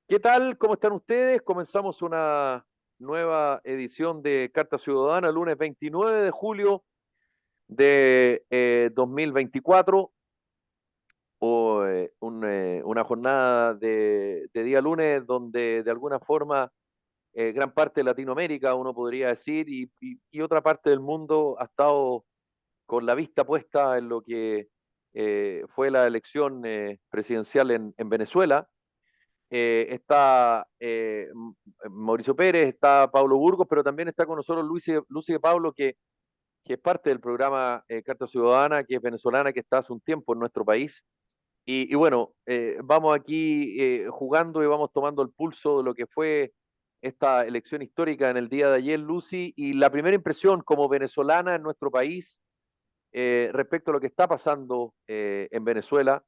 ¿Qué tal? ¿Cómo están ustedes? Comenzamos una nueva edición de Carta Ciudadana, lunes 29 de julio de 2024, una jornada de día lunes donde de alguna forma gran parte de Latinoamérica, uno podría decir, y otra parte del mundo ha estado con la vista puesta en lo que fue la elección presidencial en Venezuela. Está Mauricio Pérez, está Pablo Burgos, pero también está con nosotros Lucy de Pablo, que es parte del programa Carta Ciudadana, que es venezolana, que está hace un tiempo en nuestro país. Y bueno, vamos aquí jugando y vamos tomando el pulso de lo que fue esta elección histórica en el día de ayer, Lucy, y la primera impresión como venezolana en nuestro país respecto a lo que está pasando en Venezuela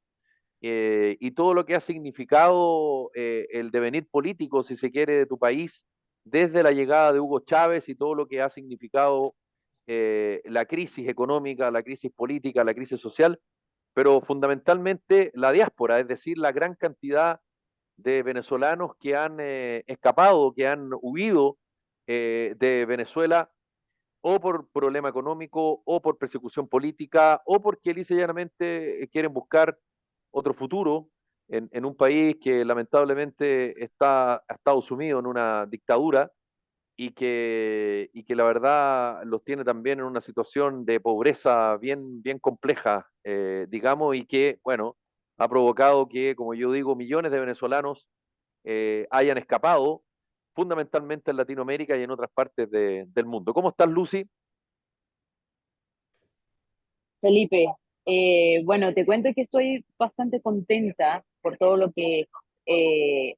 y todo lo que ha significado el devenir político, si se quiere, de tu país, desde la llegada de Hugo Chávez y todo lo que ha significado la crisis económica, la crisis política, la crisis social, pero fundamentalmente la diáspora, es decir, la gran cantidad de venezolanos que han escapado, que han huido de Venezuela o por problema económico, o por persecución política, o porque lisa y llanamente quieren buscar otro futuro en un país que lamentablemente ha estado sumido en una dictadura y que la verdad los tiene también en una situación de pobreza bien compleja, digamos, y que, bueno, ha provocado que, como yo digo, millones de venezolanos hayan escapado, fundamentalmente en Latinoamérica y en otras partes del mundo. ¿Cómo estás, Lucy? Felipe, bueno, te cuento que estoy bastante contenta por todo lo que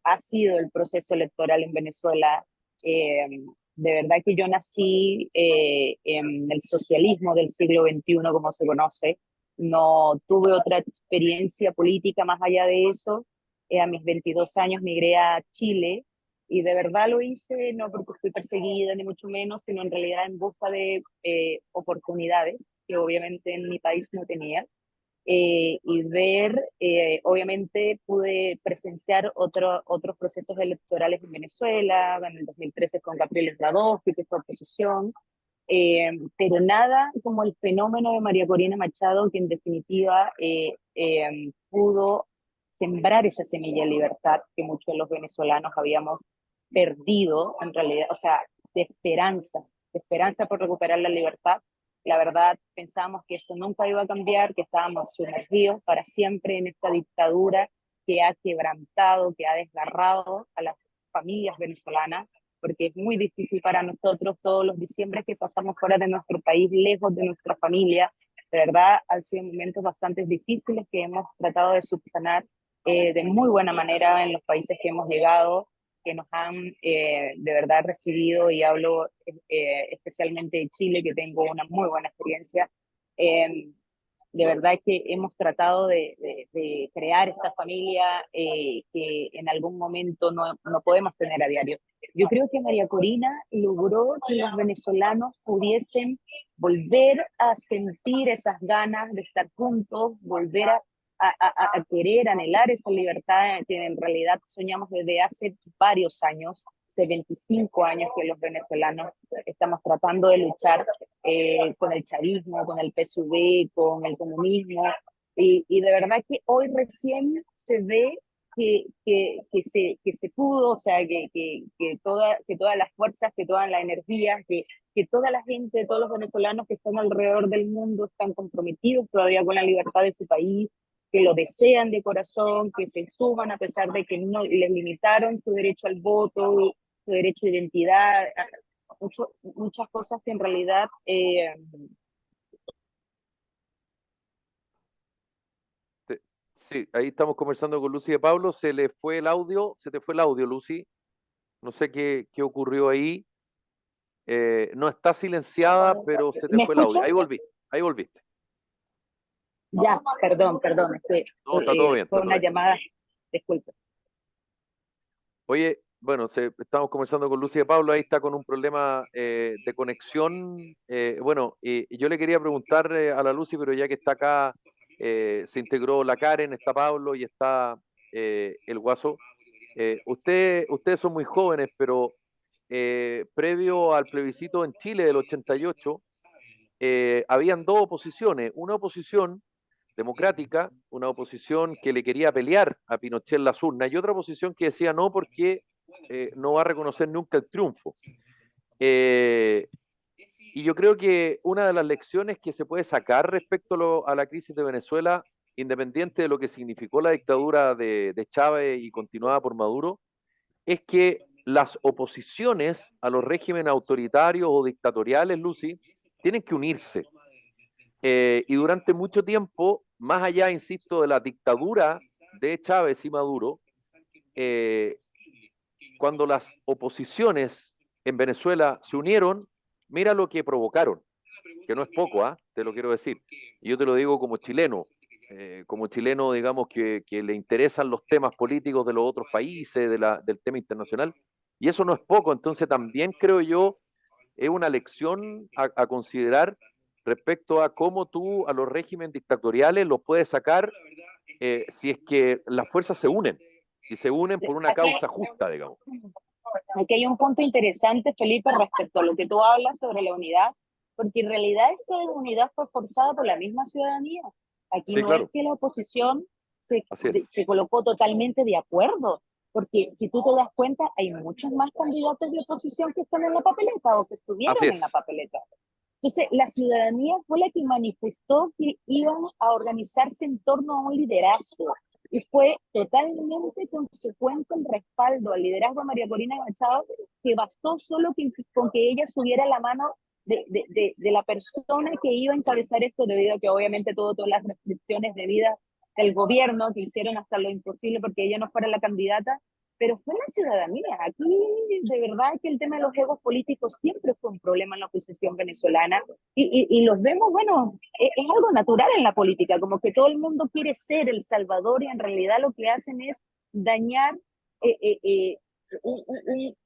ha sido el proceso electoral en Venezuela. De verdad que yo nací en el socialismo del siglo XXI, como se conoce. No tuve otra experiencia política más allá de eso. A mis 22 años migré a Chile y de verdad lo hice no porque fui perseguida, ni mucho menos, sino en realidad en busca de oportunidades que obviamente en mi país no tenía. Y ver, obviamente pude presenciar otros procesos electorales en Venezuela, en el 2013 con Gabriel Radofsky, que fue oposición, pero nada como el fenómeno de María Corina Machado, que en definitiva pudo sembrar esa semilla de libertad que muchos de los venezolanos habíamos perdido, en realidad, o sea, de esperanza por recuperar la libertad. La verdad, pensábamos que esto nunca iba a cambiar, que estábamos sumergidos para siempre en esta dictadura que ha quebrantado, que ha desgarrado a las familias venezolanas, porque es muy difícil para nosotros todos los diciembres que pasamos fuera de nuestro país, lejos de nuestra familia. De verdad, han sido momentos bastante difíciles que hemos tratado de subsanar de muy buena manera en los países que hemos llegado, que nos han de verdad recibido, y hablo especialmente de Chile, que tengo una muy buena experiencia. Eh, de verdad que hemos tratado de crear esa familia que en algún momento no podemos tener a diario. Yo creo que María Corina logró que los venezolanos pudiesen volver a sentir esas ganas de estar juntos, volver a querer, anhelar esa libertad que en realidad soñamos desde hace varios años, hace 25 años que los venezolanos estamos tratando de luchar con el chavismo, con el PSUV, con el comunismo, y de verdad que hoy recién se ve que se pudo, o sea, que todas las fuerzas, que toda la energía, que toda la gente, todos los venezolanos que están alrededor del mundo están comprometidos todavía con la libertad de su país, que lo desean de corazón, que se suman a pesar de que no les limitaron su derecho al voto, su derecho a identidad, muchas cosas que en realidad Te- Sí, ahí estamos conversando con Lucy de Pablo. Se le fue el audio, se te fue el audio, Lucy. No sé qué ocurrió ahí. No está silenciada, pero se te ¿me fue el audio. escuchan? Ahí volviste, ahí volviste. Ya, perdón, No, está todo bien, fue está todo una bien. llamada, disculpe. Oye, bueno, estamos conversando con Lucy de Pablo, ahí está con un problema de conexión. Bueno, y yo le quería preguntar a la Lucy, pero ya que está acá, se integró la Karen, está Pablo y está el Guaso. Ustedes son muy jóvenes, pero previo al plebiscito en Chile del 88, habían dos oposiciones, una oposición democrática, una oposición que le quería pelear a Pinochet en las urnas y otra oposición que decía no porque no va a reconocer nunca el triunfo. Eh, y yo creo que una de las lecciones que se puede sacar respecto a la crisis de Venezuela, independiente de lo que significó la dictadura de Chávez y continuada por Maduro, es que las oposiciones a los regímenes autoritarios o dictatoriales, Lucy, tienen que unirse. Y durante mucho tiempo, más allá, insisto, de la dictadura de Chávez y Maduro, eh, cuando las oposiciones en Venezuela se unieron, mira lo que provocaron, que no es poco, ¿ah? Te lo quiero decir. Y yo te lo digo como chileno, digamos, que le interesan los temas políticos de los otros países, del tema internacional, y eso no es poco, entonces también creo yo es una lección a considerar respecto a cómo tú a los regímenes dictatoriales los puedes sacar si es que las fuerzas se unen y se unen por una Aquí, causa justa, digamos. aquí hay un punto interesante, Felipe, respecto a lo que tú hablas sobre la unidad, porque en realidad esta unidad fue forzada por la misma ciudadanía. Aquí Sí, no es claro, que la oposición así es, se colocó totalmente de acuerdo, porque si tú te das cuenta, hay muchos más candidatos de oposición que están en la papeleta o que así estuvieron en la es, papeleta. Entonces, la ciudadanía fue la que manifestó que iban a organizarse en torno a un liderazgo y fue totalmente consecuente el respaldo al liderazgo de María Corina Machado, que bastó solo con que ella subiera la mano de la persona que iba a encabezar esto, debido a que obviamente tuvo todas las restricciones debidas del gobierno que hicieron hasta lo imposible porque ella no fuera la candidata, pero fue la ciudadanía. Aquí de verdad que el tema de los egos políticos siempre fue un problema en la oposición venezolana y los vemos, bueno, es algo natural en la política, como que todo el mundo quiere ser el salvador y en realidad lo que hacen es dañar eh, eh, eh,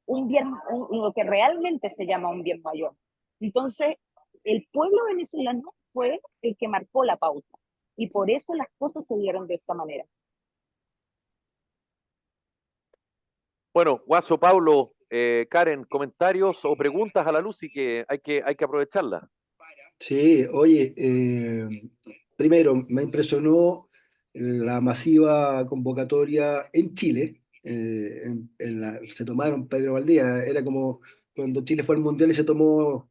un bien, lo que realmente se llama un bien mayor. Entonces, el pueblo venezolano fue el que marcó la pauta y por eso las cosas se dieron de esta manera. bueno, Guaso, Pablo, Karen, comentarios o preguntas a la luz y que hay que aprovecharla. Sí, oye, primero me impresionó la masiva convocatoria en Chile. Se tomaron Pedro Valdía, era como cuando Chile fue al Mundial y se tomó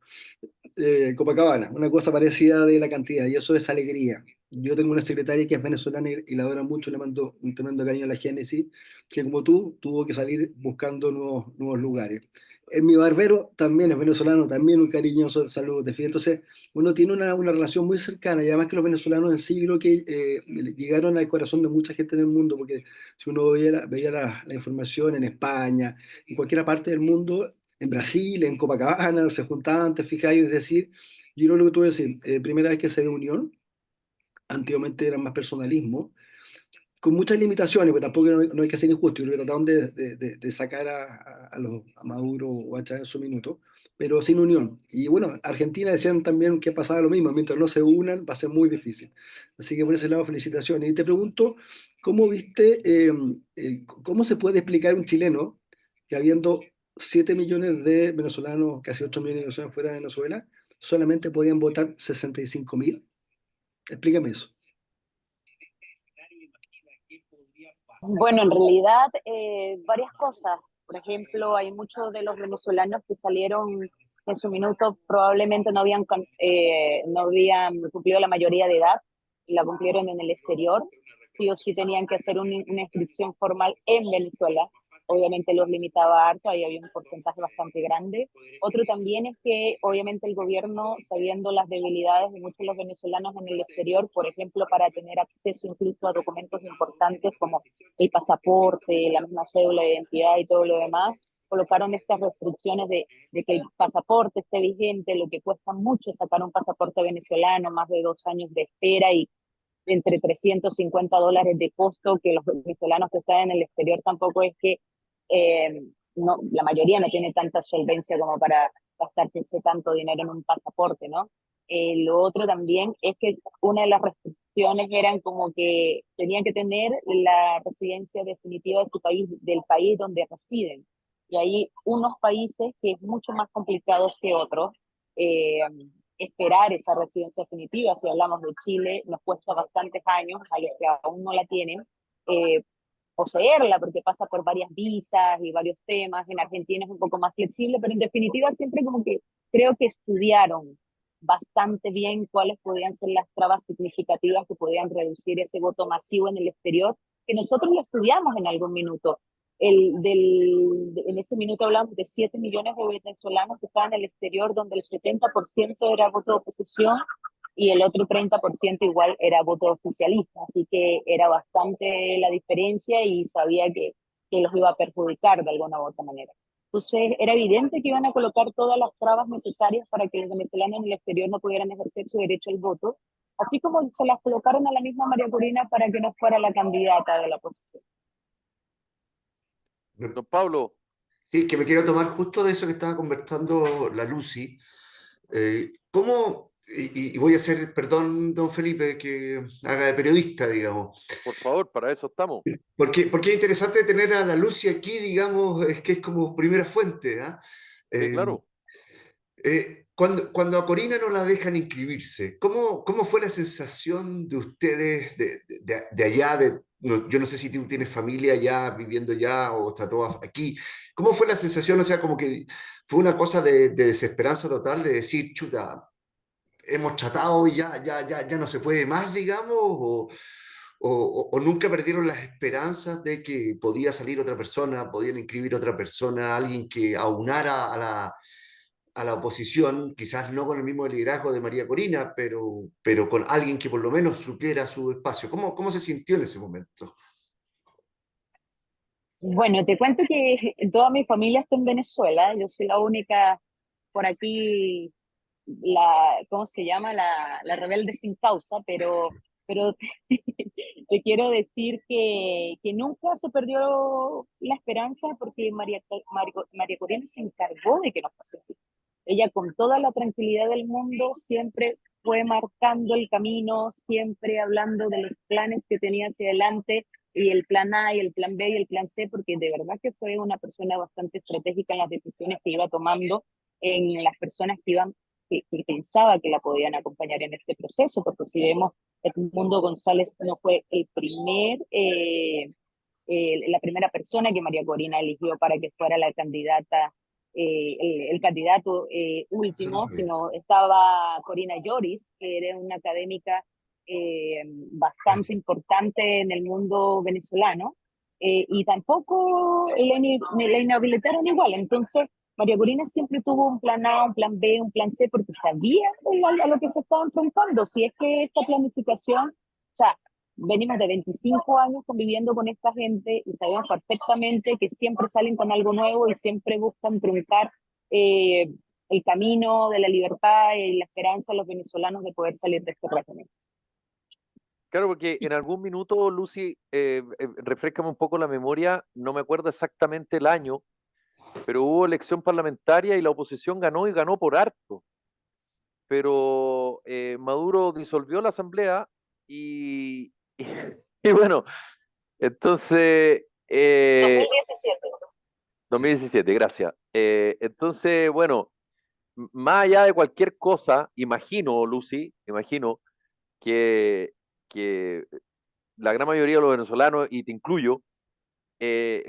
Copacabana, una cosa parecida de la cantidad, y eso es alegría. Yo tengo una secretaria que es venezolana y la adora mucho, le mando un tremendo cariño a la Génesis, que como tú, tuvo que salir buscando nuevos lugares. Mi barbero también es venezolano, también un cariñoso saludo de fiel. Entonces, uno tiene una relación muy cercana, y además que los venezolanos en sí creo que llegaron al corazón de mucha gente en el mundo, porque si uno veía la información en España, en cualquier parte del mundo, en Brasil, en Copacabana, se juntaban, te fijáis, es decir, yo creo lo que tú decís, primera vez que se ve unión, antiguamente era más personalismo, con muchas limitaciones, pero tampoco no hay que ser injusto, yo creo que trataron de sacar a Maduro o a Chávez en su minuto, pero sin unión. Y bueno, Argentina decían también que pasaba lo mismo, mientras no se unan va a ser muy difícil. Así que por ese lado, felicitaciones. Y te pregunto, ¿cómo viste, cómo se puede explicar un chileno que habiendo 7 millones de venezolanos, casi 8 millones de venezolanos fuera de Venezuela, solamente podían votar 65.000? Explícame eso. Bueno, en realidad varias cosas. Por ejemplo, hay muchos de los venezolanos que salieron en su minuto, probablemente no habían cumplido la mayoría de edad y la cumplieron en el exterior. Sí o sí tenían que hacer una inscripción formal en Venezuela. Obviamente los limitaba harto, ahí había un porcentaje bastante grande. Otro también es que obviamente el gobierno, sabiendo las debilidades de muchos de los venezolanos en el exterior, por ejemplo, para tener acceso incluso a documentos importantes como el pasaporte, la misma cédula de identidad y todo lo demás, colocaron estas restricciones de que el pasaporte esté vigente, lo que cuesta mucho sacar un pasaporte venezolano, más de 2 años de espera y entre $350 de costo, que los venezolanos que están en el exterior tampoco es que, no, la mayoría no tiene tanta solvencia como para gastarse tanto dinero en un pasaporte, ¿no? Lo otro también es que una de las condiciones eran como que tenían que tener la residencia definitiva de su país, del país donde residen. Y hay unos países que es mucho más complicado que otros eh, esperar esa residencia definitiva. Si hablamos de Chile, nos cuesta bastantes años, a los que aún no la tienen, eh, poseerla, porque pasa por varias visas y varios temas. En Argentina es un poco más flexible, pero en definitiva siempre como que creo que estudiaron bastante bien cuáles podían ser las trabas significativas que podían reducir ese voto masivo en el exterior, que nosotros lo estudiamos en algún minuto. En ese minuto hablamos de 7 millones de venezolanos que estaban en el exterior, donde el 70% era voto de oposición y el otro 30% igual era voto oficialista. Así que era bastante la diferencia y sabía que los iba a perjudicar de alguna u otra manera. Entonces era evidente que iban a colocar todas las trabas necesarias para que los venezolanos en el exterior no pudieran ejercer su derecho al voto, así como se las colocaron a la misma María Corina para que no fuera la candidata de la oposición. Don Pablo, Sí, que me quiero tomar justo de eso que estaba conversando la Lucy. ¿Cómo, y voy a hacer, perdón, don Felipe, que haga de periodista, digamos, por favor, para eso estamos. porque es interesante tener a la Lucy aquí, digamos, es que es como primera fuente, ¿ah? Sí, Eh, claro. Cuando a Corina no la dejan inscribirse, ¿cómo fue la sensación de ustedes de allá? Yo no sé si tú tienes familia allá, viviendo allá, o está todo aquí. ¿Cómo fue la sensación? O sea, como que fue una cosa de desesperanza total, de decir, chuta, hemos tratado y ya no se puede más, digamos, o nunca perdieron las esperanzas de que podía salir otra persona, podían inscribir otra persona, alguien que aunara a la oposición, quizás no con el mismo liderazgo de María Corina, pero con alguien que por lo menos supliera su espacio. ¿Cómo se sintió en ese momento? Bueno, te cuento que toda mi familia está en Venezuela, yo soy la única por aquí, ¿cómo se llama? La rebelde sin causa, pero te quiero decir que nunca se perdió la esperanza porque María Corina se encargó de que no fuese así. Ella con toda la tranquilidad del mundo siempre fue marcando el camino, siempre hablando de los planes que tenía hacia adelante y el plan A y el plan B y el plan C, porque de verdad que fue una persona bastante estratégica en las decisiones que iba tomando, en las personas que pensaba que la podían acompañar en este proceso, porque si vemos, Edmundo González no fue la primera persona que María Corina eligió para que fuera la candidata, el candidato Eso no último, sabía. sino estaba Corina Lloris, que era una académica bastante importante en el mundo venezolano, y tampoco la inhabilitaron igual. Entonces, María Corina siempre tuvo un plan A, un plan B, un plan C, porque sabía a lo que se estaba enfrentando. Si es que esta planificación, o sea, venimos de 25 años conviviendo con esta gente y sabemos perfectamente que siempre salen con algo nuevo y siempre buscan truncar eh, el camino de la libertad y la esperanza de los venezolanos de poder salir de este régimen. Claro, porque en algún minuto, Lucy, refréscame un poco la memoria, no me acuerdo exactamente el año, pero hubo elección parlamentaria y la oposición ganó y ganó por harto. Pero Maduro disolvió la asamblea y, y bueno, entonces, 2017. 2017, gracias. Entonces, bueno, más allá de cualquier cosa, imagino, Lucy, imagino que, que la gran mayoría de los venezolanos, y te incluyo,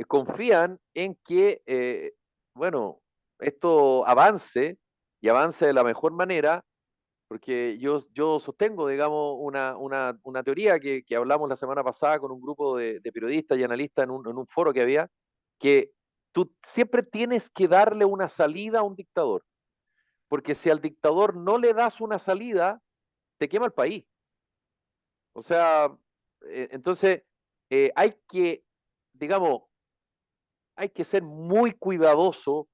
confían en que, bueno, esto avance y avance de la mejor manera, porque yo sostengo, digamos, una teoría que hablamos la semana pasada con un grupo de periodistas y analistas en un foro que había, que tú siempre tienes que darle una salida a un dictador, porque si al dictador no le das una salida, te quema el país. O sea, entonces hay que, digamos, hay que ser muy cuidadoso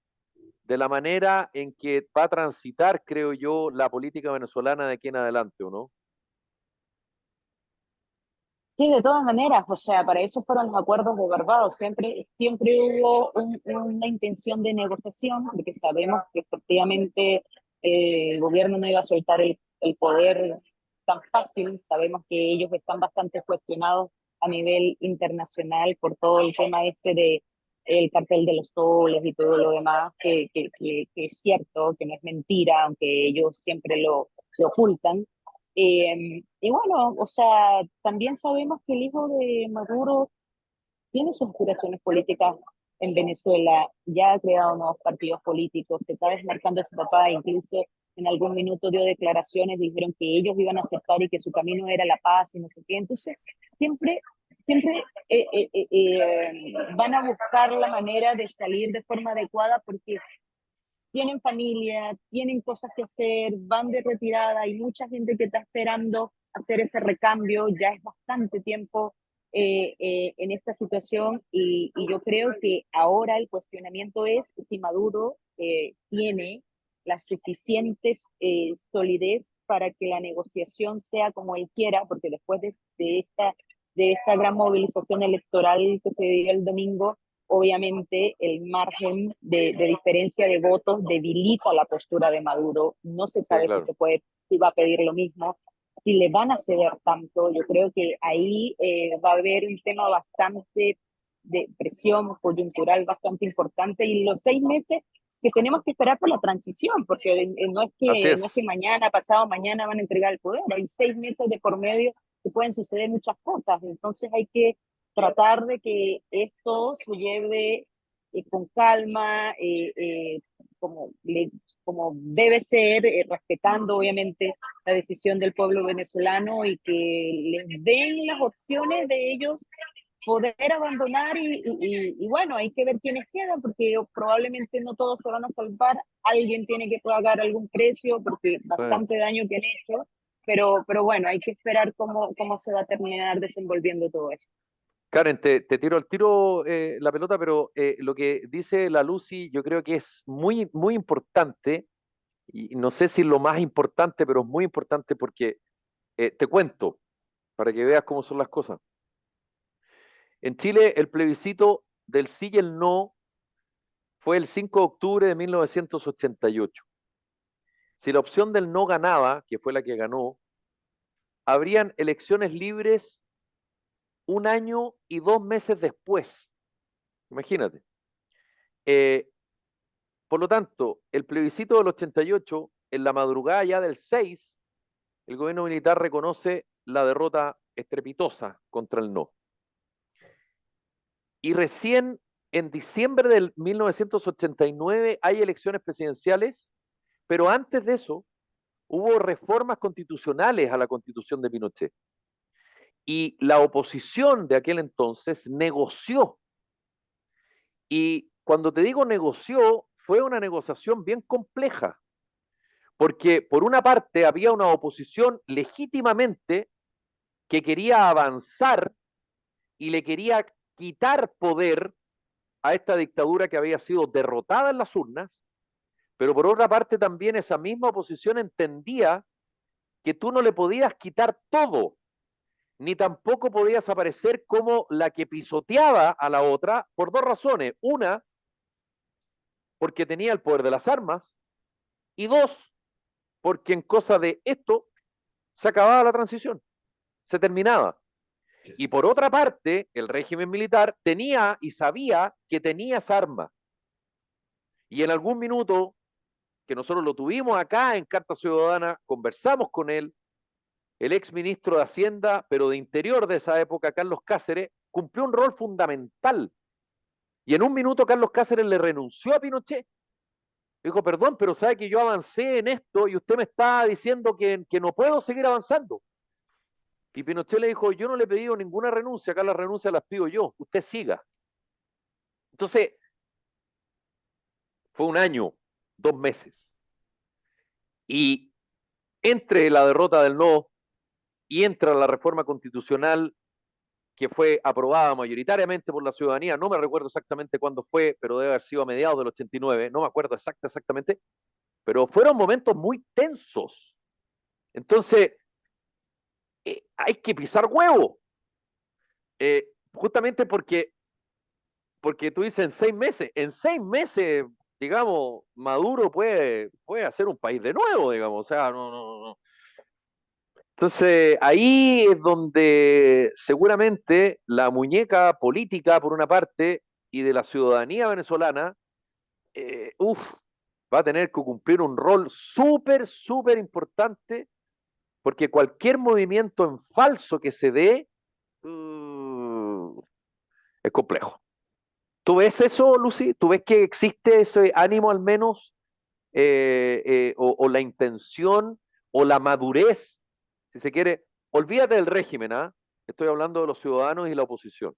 de la manera en que va a transitar, creo yo, la política venezolana de aquí en adelante, ¿o no? Sí, de todas maneras, o sea, para eso fueron los acuerdos de Barbados. Siempre hubo una intención de negociación, porque sabemos que efectivamente el gobierno no iba a soltar el poder tan fácil. Sabemos que ellos están bastante cuestionados a nivel internacional por todo el tema este de el cartel de los soles y todo lo demás, que es cierto, que no es mentira, aunque ellos siempre lo ocultan. Y bueno, o sea, también sabemos que el hijo de Maduro tiene sus aspiraciones políticas en Venezuela, ya ha creado nuevos partidos políticos, se está desmarcando de su papá, incluso en algún minuto dio declaraciones, dijeron que ellos iban a aceptar y que su camino era la paz y no sé qué. Entonces, siempre van a buscar la manera de salir de forma adecuada porque tienen familia, tienen cosas que hacer, van de retirada, hay mucha gente que está esperando hacer ese recambio, ya es bastante tiempo en esta situación y yo creo que ahora el cuestionamiento es si Maduro tiene la suficiente solidez para que la negociación sea como él quiera, porque después de esta gran movilización electoral que se dio el domingo, obviamente el margen de diferencia de votos debilita la postura de Maduro. No se Sí, sabe si claro. se puede, si va a pedir lo mismo, si le van a ceder tanto. Yo creo que ahí va a haber un tema bastante de presión coyuntural bastante importante y los 6 meses que tenemos que esperar por la transición, porque Así no es que es. mañana, pasado mañana van a entregar el poder, hay 6 meses de por medio que pueden suceder muchas cosas, entonces hay que tratar de que esto se lleve con calma, como, como debe ser, respetando obviamente la decisión del pueblo venezolano y que les den las opciones de ellos poder abandonar y bueno, hay que ver quiénes quedan porque probablemente no todos se van a salvar, alguien tiene que pagar algún precio porque Sí. bastante daño que han hecho, pero bueno, hay que esperar cómo se va a terminar desenvolviendo todo esto. Karen, te tiro al tiro la pelota, pero lo que dice la Lucy yo creo que es muy, muy importante, y no sé si lo más importante, pero es muy importante porque te cuento, para que veas cómo son las cosas. En Chile, el plebiscito del sí y el no fue el 5 de octubre de 1988. Si la opción del no ganaba, que fue la que ganó, habrían elecciones libres un año y 2 meses después. Imagínate. Eh, por lo tanto, el plebiscito del 88, en la madrugada ya del 6, el gobierno militar reconoce la derrota estrepitosa contra el no. Y recién en diciembre del 1989 hay elecciones presidenciales, pero antes de eso hubo reformas constitucionales a la constitución de Pinochet. Y la oposición de aquel entonces negoció. Y cuando te digo negoció, fue una negociación bien compleja, porque por una parte había una oposición legítimamente que quería avanzar y le quería quitar poder a esta dictadura que había sido derrotada en las urnas, pero por otra parte también esa misma oposición entendía que tú no le podías quitar todo, ni tampoco podías aparecer como la que pisoteaba a la otra por dos razones. Una, porque tenía el poder de las armas, y dos, porque en cosa de esto se acababa la transición, se terminaba. Y por otra parte, el régimen militar tenía y sabía que tenía esa arma. Y en algún minuto, que nosotros lo tuvimos acá en Carta Ciudadana, conversamos con él, el ex ministro de Hacienda, pero de Interior de esa época, Carlos Cáceres, cumplió un rol fundamental. Y en un minuto Carlos Cáceres le renunció a Pinochet. Dijo, perdón, pero sabe que yo avancé en esto y usted me está diciendo que no puedo seguir avanzando. Y Pinochet le dijo, yo no le he pedido ninguna renuncia, acá las renuncias las pido yo, usted siga. Entonces, fue un año, 2 meses. Y entre la derrota del no y entra la reforma constitucional que fue aprobada mayoritariamente por la ciudadanía, no me recuerdo exactamente cuándo fue, pero debe haber sido a mediados del 89, no me acuerdo exactamente, pero fueron momentos muy tensos. Entonces, hay que pisar huevo, justamente porque tú dices en 6 meses, digamos, Maduro puede hacer un país de nuevo, digamos, o sea, no. Entonces, ahí es donde seguramente la muñeca política, por una parte, y de la ciudadanía venezolana, va a tener que cumplir un rol súper, súper importante, porque cualquier movimiento en falso que se dé es complejo. ¿Tú ves eso, Lucy? ¿Tú ves que existe ese ánimo al menos, o la intención, o la madurez, si se quiere? Olvídate del régimen, ¿ah? Estoy hablando de los ciudadanos y la oposición.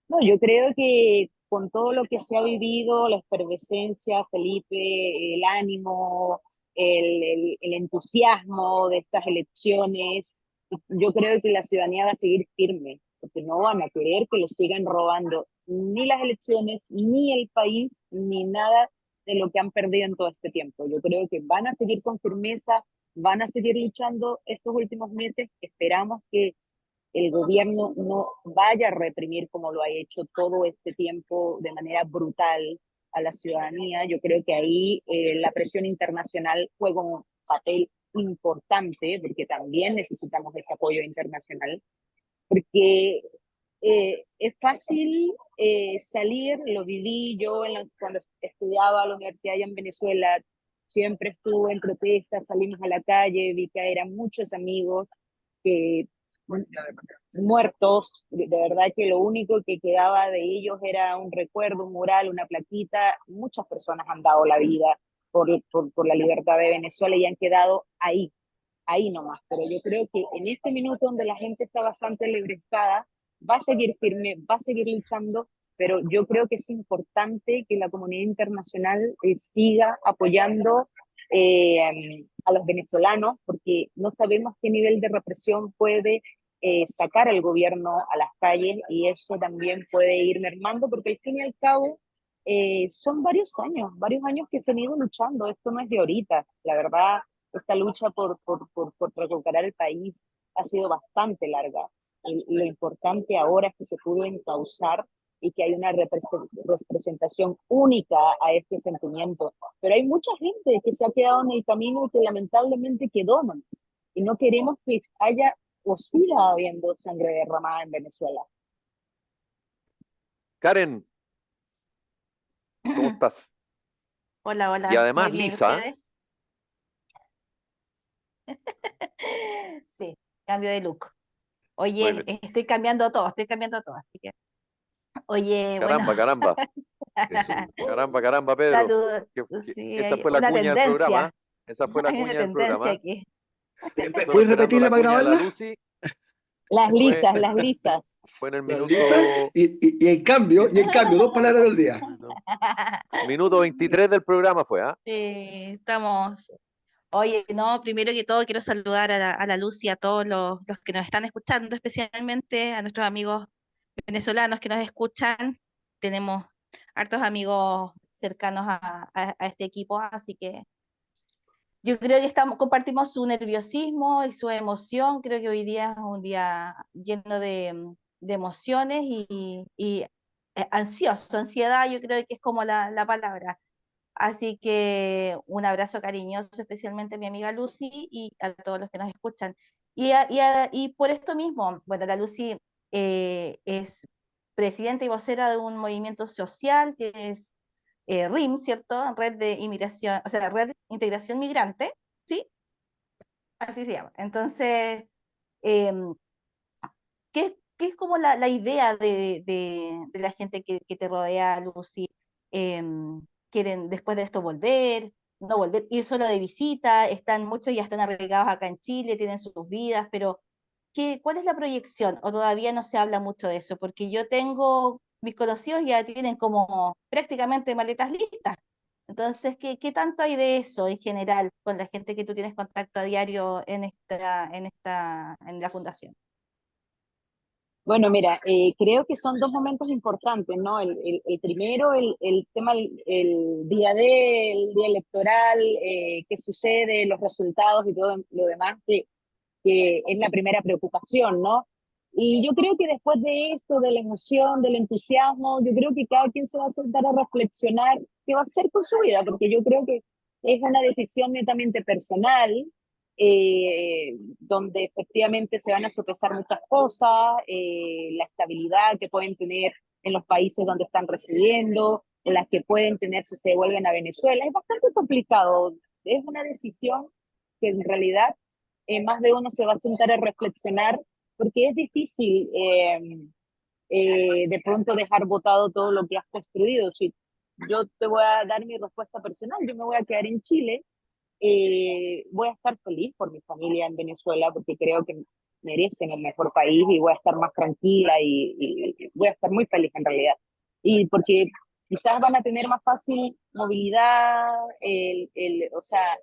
No, yo creo que con todo lo que se ha vivido, la efervescencia, Felipe, el ánimo, el entusiasmo de estas elecciones, yo creo que la ciudadanía va a seguir firme, porque no van a querer que les sigan robando ni las elecciones, ni el país, ni nada de lo que han perdido en todo este tiempo. Yo creo que van a seguir con firmeza, van a seguir luchando estos últimos meses. Esperamos que el gobierno no vaya a reprimir como lo ha hecho todo este tiempo de manera brutal a la ciudadanía. Yo creo que ahí la presión internacional juega un papel importante, porque también necesitamos ese apoyo internacional, porque es fácil salir, lo viví yo cuando estudiaba a la universidad allá en Venezuela, siempre estuve en protestas, salimos a la calle, vi que eran muchos amigos que muertos, de verdad que lo único que quedaba de ellos era un recuerdo, un mural, una plaquita. Muchas personas han dado la vida por la libertad de Venezuela y han quedado ahí nomás. Pero yo creo que en este minuto donde la gente está bastante lebrestada, va a seguir firme, va a seguir luchando, pero yo creo que es importante que la comunidad internacional siga apoyando a los venezolanos, porque no sabemos qué nivel de represión puede sacar al gobierno a las calles, y eso también puede ir mermando, porque al fin y al cabo son varios años que se han ido luchando. Esto no es de ahorita, la verdad. Esta lucha por recuperar el país ha sido bastante larga. Lo importante ahora es que se pudo encauzar y que hay una representación única a este sentimiento. Pero hay mucha gente que se ha quedado en el camino y que lamentablemente quedó nomás. Y no queremos que haya o siga habiendo sangre derramada en Venezuela. Karen, ¿cómo estás? Hola, Y hola, muy además, bien, Lisa, ¿ustedes? Sí, cambio de look. muy Oye, bien. estoy cambiando todo. Así que, oye, bueno, Caramba, caramba, Eso. caramba, caramba, Pedro. saludos. Sí, Esa hay fue la una cuña del programa, tendencia, ¿eh? Esa fue la hay una cuña del tendencia programa. aquí. Solo ¿Puedes esperando repetirla la para cuña de la grabarla? Lucy. Las Fue, lisas, las lisas. fue en el La Lisa, minuto, y en cambio, dos palabras al día. minuto 23 del programa fue, ¿ah? Estamos. Oye, no, primero que todo quiero saludar a la Luz y a todos los que nos están escuchando, especialmente a nuestros amigos venezolanos que nos escuchan. Tenemos hartos amigos cercanos a este equipo, así que yo creo que compartimos su nerviosismo y su emoción. Creo que hoy día es un día lleno de emociones y ansioso, ansiedad, yo creo que es como la palabra. Así que un abrazo cariñoso, especialmente a mi amiga Lucy y a todos los que nos escuchan. Y por esto mismo, bueno, la Lucy es presidenta y vocera de un movimiento social que es RIM, ¿cierto? Red de Inmigración, o sea, Red de Integración Migrante, ¿sí? Así se llama. Entonces, em, ¿qué es como la idea de la gente que te rodea, Lucy? ¿Quieren después de esto volver? No volver, ir solo de visita, muchos ya están arraigados acá en Chile, tienen sus vidas, pero ¿cuál es la proyección? ¿O todavía no se habla mucho de eso? Porque yo tengo, mis conocidos ya tienen como prácticamente maletas listas. Entonces, ¿qué tanto hay de eso en general con la gente que tú tienes contacto a diario en la fundación? Bueno, mira, creo que son dos momentos importantes, ¿no? El primero, el tema, el el día electoral, qué sucede, los resultados y todo lo demás, que es la primera preocupación, ¿no? Y yo creo que después de esto, de la emoción, del entusiasmo, yo creo que cada quien se va a sentar a reflexionar qué va a hacer con su vida, porque yo creo que es una decisión netamente personal, donde efectivamente se van a sopesar muchas cosas, la estabilidad que pueden tener en los países donde están residiendo, o las que pueden tener si se devuelven a Venezuela. Es bastante complicado, es una decisión que en realidad más de uno se va a sentar a reflexionar, porque es difícil de pronto dejar botado todo lo que has construido. Si yo te voy a dar mi respuesta personal, yo me voy a quedar en Chile, voy a estar feliz por mi familia en Venezuela porque creo que merecen el mejor país y voy a estar más tranquila y voy a estar muy feliz en realidad. Y porque quizás van a tener más fácil movilidad, o sea,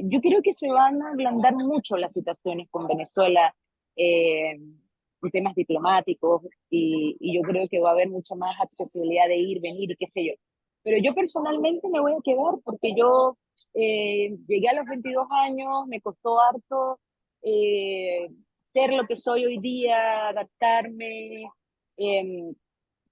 yo creo que se van a ablandar mucho las situaciones con Venezuela en temas diplomáticos y yo creo que va a haber mucha más accesibilidad de ir, venir y qué sé yo. Pero yo personalmente me voy a quedar porque yo llegué a los 22 años, me costó harto ser lo que soy hoy día, adaptarme eh,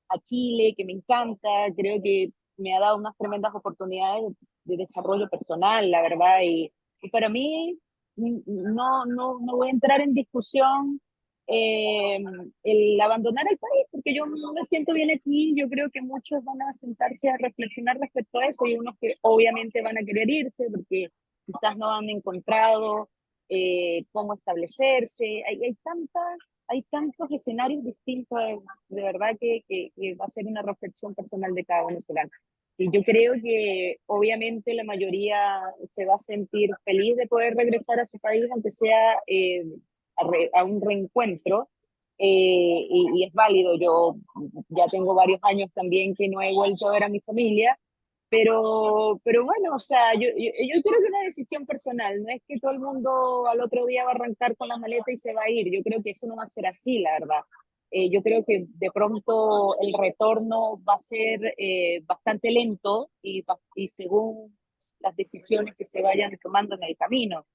a Chile, que me encanta, creo que me ha dado unas tremendas oportunidades de desarrollo personal, la verdad, y para mí no voy a entrar en discusión eh, el abandonar el país, porque yo me siento bien aquí, yo creo que muchos van a sentarse a reflexionar respecto a eso, y unos que obviamente van a querer irse porque quizás no han encontrado cómo establecerse, hay tantos escenarios distintos, de verdad que va a ser una reflexión personal de cada venezolano. Y yo creo que obviamente la mayoría se va a sentir feliz de poder regresar a su país, aunque sea a un reencuentro, y es válido. Yo ya tengo varios años también que no he vuelto a ver a mi familia, pero bueno, o sea, yo creo que es una decisión personal, no es que todo el mundo al otro día va a arrancar con la maleta y se va a ir, yo creo que eso no va a ser así, la verdad. Yo creo que de pronto el retorno va a ser bastante lento y según las decisiones que se vayan tomando en el camino.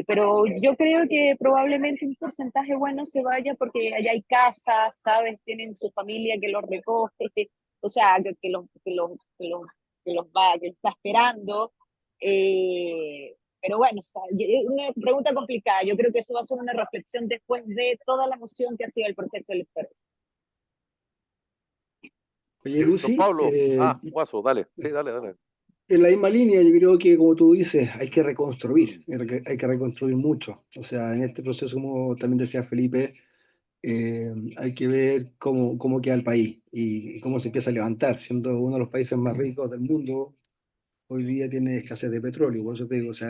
Pero yo creo que probablemente un porcentaje bueno se vaya porque allá hay casas, ¿sabes? Tienen su familia que los recoge, o sea, que los está esperando. Pero bueno, o sea, una pregunta complicada. Yo creo que eso va a ser una reflexión después de toda la emoción que ha sido el proceso electoral. Oye, Don Lucy, Pablo, Guaso, dale, sí, dale, dale. en la misma línea, yo creo que, como tú dices, hay que reconstruir, hay que reconstruir mucho. O sea, en este proceso, como también decía Felipe, hay que ver cómo queda el país y cómo se empieza a levantar, siendo uno de los países más ricos del mundo. Hoy día tiene escasez de petróleo, por eso te digo, o sea,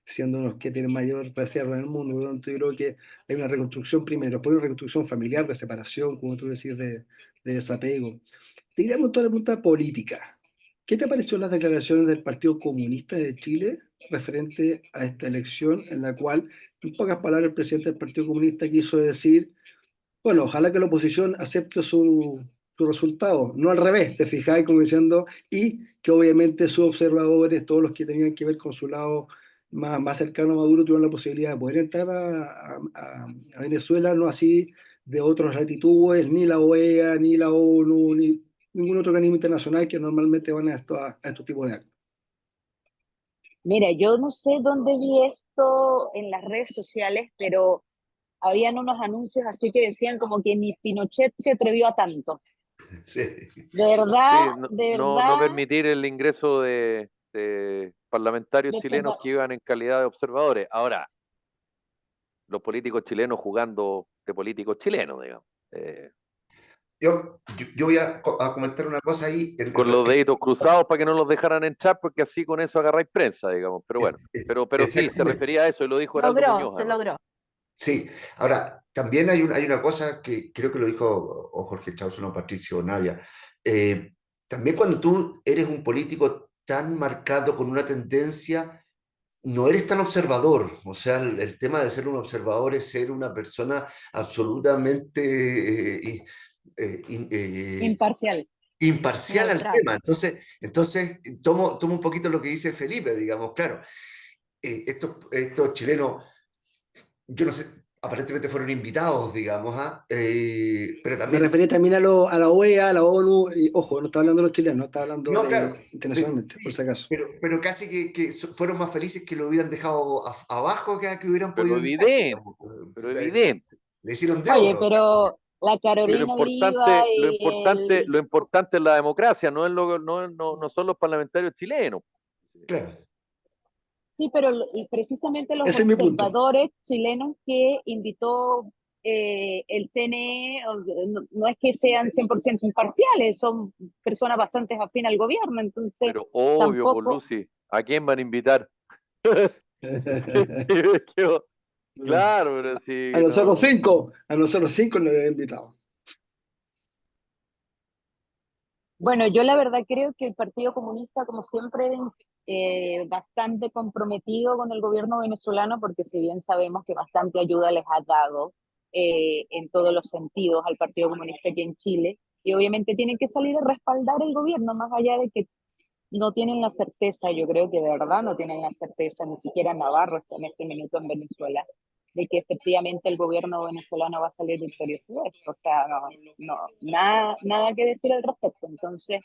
siendo unos que tienen mayor reserva en el mundo, por lo tanto, yo creo que hay una reconstrucción primero, después una reconstrucción familiar, de separación, como tú decís, de desapego. Te quería preguntar una pregunta política. ¿Qué te pareció las declaraciones del Partido Comunista de Chile referente a esta elección en la cual, en pocas palabras, el presidente del Partido Comunista quiso decir, bueno, ojalá que la oposición acepte su resultado, no al revés, te fijáis como diciendo, y que obviamente sus observadores, todos los que tenían que ver con su lado más cercano a Maduro, tuvieron la posibilidad de poder entrar a Venezuela, no así de otras latitudes, ni la OEA, ni la ONU, ni ningún otro organismo internacional que normalmente van a estos tipos de actos. Mira, yo no sé dónde vi esto en las redes sociales, pero habían unos anuncios así que decían como que ni Pinochet se atrevió a tanto. Sí. Sí, De no verdad, permitir el ingreso de parlamentarios de chilenos observa- que iban en calidad de observadores. Ahora, los políticos chilenos jugando de políticos chilenos, digamos. Eh, Yo voy a comentar una cosa ahí con los deditos cruzados para que no los dejaran entrar, porque así con eso agarráis prensa, digamos. Pero bueno, pero sí, se exactamente. refería a eso y lo dijo Heraldo Logró, Muñoz, se además. logró. Sí, ahora, también hay una cosa que creo que lo dijo o Jorge Chauson o Patricio Navia. Eh, También cuando tú eres un político tan marcado con una tendencia, no eres tan observador. O sea, el tema de ser un observador es ser una persona absolutamente imparcial, imparcial al neutral. tema. Entonces tomo un poquito lo que dice Felipe, digamos, claro, estos chilenos, yo no sé, aparentemente fueron invitados, digamos, ¿ah? Pero Me también, refería también a la OEA, a la ONU, y ojo, no está hablando de los chilenos, no está hablando no, claro, de internacionalmente, por si sí, acaso. pero casi que fueron más felices que lo hubieran dejado abajo que hubieran podido pero entrar, evidente, digamos. pero evidente. Le hicieron de Oye, oro. pero la Lo Carolina Oliva importante, lo y importante, el... lo importante es la democracia, no son los parlamentarios chilenos. Claro, Sí, pero y precisamente los Ese es mi punto. observadores chilenos que invitó el CNE, no, no es que sean 100% imparciales, son personas bastante afines al gobierno, entonces Pero obvio, por tampoco, Lucy, ¿a quién van a invitar? Claro, pero sí, no. A nosotros cinco nos habían invitado. bueno, yo la verdad creo que el Partido Comunista, como siempre, bastante comprometido con el gobierno venezolano, porque si bien sabemos que bastante ayuda les ha dado en todos los sentidos al Partido Comunista aquí en Chile, y obviamente tienen que salir a respaldar el gobierno, más allá de que no tienen la certeza, yo creo que de verdad no tienen la certeza, ni siquiera Navarro está en este minuto en Venezuela, de que efectivamente el gobierno venezolano va a salir victorioso de esto. O sea, nada que decir al respecto. Entonces,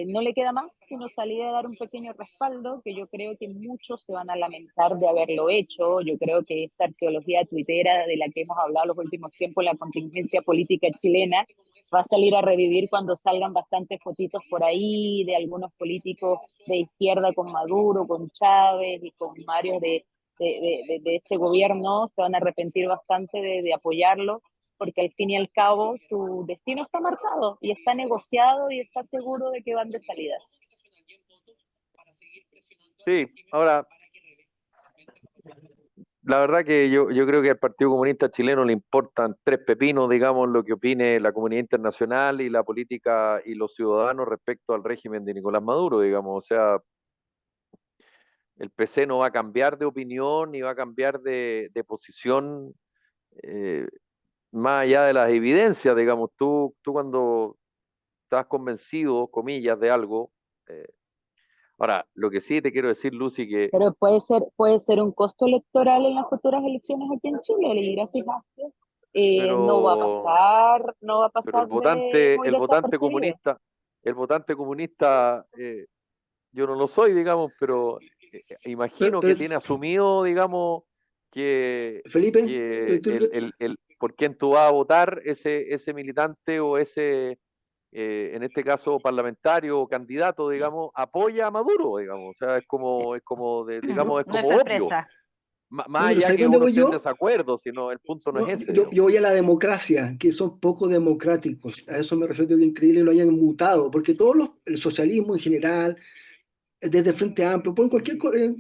no le queda más sino salir a dar un pequeño respaldo, que yo creo que muchos se van a lamentar de haberlo hecho. Yo creo que esta arqueología tuitera de la que hemos hablado los últimos tiempos, la contingencia política chilena, va a salir a revivir cuando salgan bastantes fotitos por ahí de algunos políticos de izquierda con Maduro, con Chávez y con varios de este gobierno. Se van a arrepentir bastante de apoyarlo, porque al fin y al cabo su destino está marcado y está negociado y está seguro de que van de salida. Sí, ahora, la verdad que yo creo que al Partido Comunista Chileno le importan tres pepinos, digamos, lo que opine la comunidad internacional y la política y los ciudadanos respecto al régimen de Nicolás Maduro, digamos. O sea, el PC no va a cambiar de opinión ni va a cambiar de posición eh, más allá de las evidencias, digamos. Tú cuando estás convencido, comillas, de algo. Ahora, lo que sí te quiero decir, Lucy, que Pero puede ser un costo electoral en las futuras elecciones aquí en Chile, le dirá si no va a pero, pasar, no va a pero pasar de muy el votante desapercibido. comunista, el votante comunista, yo no lo soy, digamos, pero imagino que Pero, tiene asumido, digamos, que, Felipe, que por quién tú vas a votar, ese militante o ese, en este caso parlamentario o candidato, digamos, apoya a Maduro, digamos. O sea, digamos, es No es como obvio. sorpresa. Más no, pero allá ¿sabes que dónde uno voy esté en yo? desacuerdo, sino el punto no es No, ese, digamos. yo voy a la democracia, que son poco democráticos. A eso me refiero, que es increíble lo hayan mutado, porque el socialismo en general, desde el Frente Amplio, por cualquier